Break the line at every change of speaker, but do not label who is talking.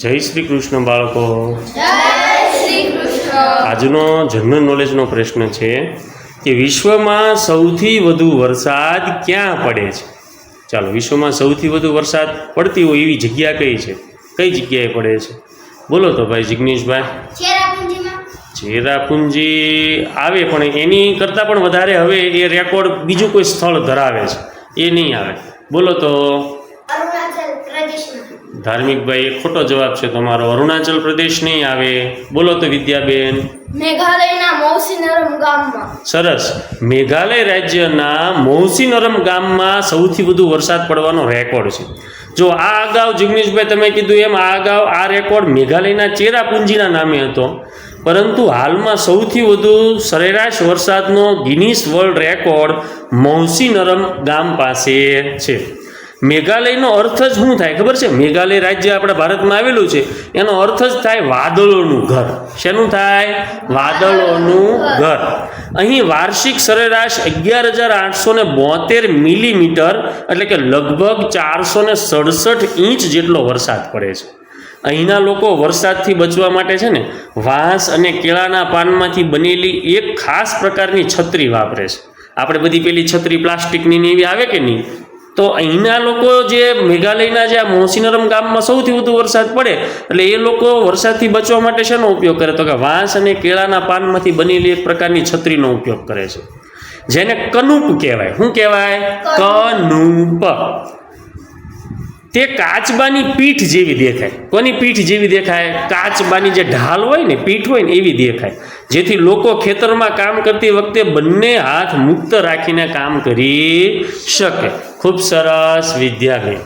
જય શ્રી કૃષ્ણ બાળકો।
જય શ્રી કૃષ્ણ।
આજનો જનરલ નોલેજનો પ્રશ્ન છે કે વિશ્વમાં સૌથી વધુ વરસાદ ક્યાં પડે છે? ચાલો, વિશ્વમાં સૌથી વધુ વરસાદ પડતી હોય એવી જગ્યા કઈ છે? કઈ જગ્યાએ પડે છે? બોલો તો ભાઈ જિગ્નેશભાઈ।
ચેરાપુંજીમાં।
ચેરાપુંજી આવે, પણ એની કરતાં પણ વધારે હવે એ રેકોર્ડ બીજું કોઈ સ્થળ ધરાવે છે, એ નહીં આવે। બોલો તો।
અરુણાચલ પ્રદેશમાં।
ધાર્મિકભાઈ, એક ખોટો જવાબ છે તમારો। અરુણાચલ પ્રદેશ નહીં આવે। બોલો તો વિદ્યાબેન।
મેઘાલયના મૌસીનરમ ગામમાં।
સરસ। મેઘાલય રાજ્યના મૌસીનરમ ગામમાં સૌથી વધુ વરસાદ પડવાનો રેકોર્ડ છે। જો આ અગાઉ જિગ્નેશભાઈ તમે કીધું એમ આ અગાઉ આ રેકોર્ડ મેઘાલયના ચેરાપુંજીના નામે હતો, પરંતુ હાલમાં સૌથી વધુ સરેરાશ વરસાદનો ગિનીસ વર્લ્ડ રેકોર્ડ મૌસીનરમ ગામ પાસે છે। મેઘાલયનો અર્થ જ શું થાય ખબર છે? મેઘાલય રાજ્ય આપણા ભારતમાં આવેલું છે, એનો અર્થ જ થાય વાદળોનું ઘર। શેનું થાય? વાદળોનું ઘર। અહીં વાર્ષિક સરેરાશ 11,872 મિલીમીટર એટલે કે લગભગ 467 ઇંચ જેટલો વરસાદ પડે છે। અહીંના લોકો વરસાદથી બચવા માટે છે ને વાંસ અને કેળાના પાનમાંથી બનેલી એક ખાસ પ્રકારની છત્રી વાપરે છે। આપણે બધી પેલી છત્રી પ્લાસ્ટિકની એવી આવે કે નહીં, તો અહીંના લોકો જે મેઘાલયના જે આ મૌસીનરમ ગામમાં સૌથી વધુ વરસાદ પડે એટલે એ લોકો વરસાદથી બચવા માટે શેનો ઉપયોગ કરે? તો કે વાંસ અને કેળાના પાનમાંથી બનેલી એક પ્રકારની છત્રીનો ઉપયોગ કરે છે, જેને કનુપ કહેવાય। શું કહેવાય? કનુપ। તે કાચબાની પીઠ જેવી દેખાય। કોની પીઠ જેવી દેખાય? કાચબાની જે ઢાલ હોય ને, પીઠ હોય ને એવી દેખાય, જેથી લોકો ખેતરમાં કામ કરતી વખતે બંને હાથ મુક્ત રાખીને કામ કરી શકે। ખૂબ સરસ વિદ્યાબેન।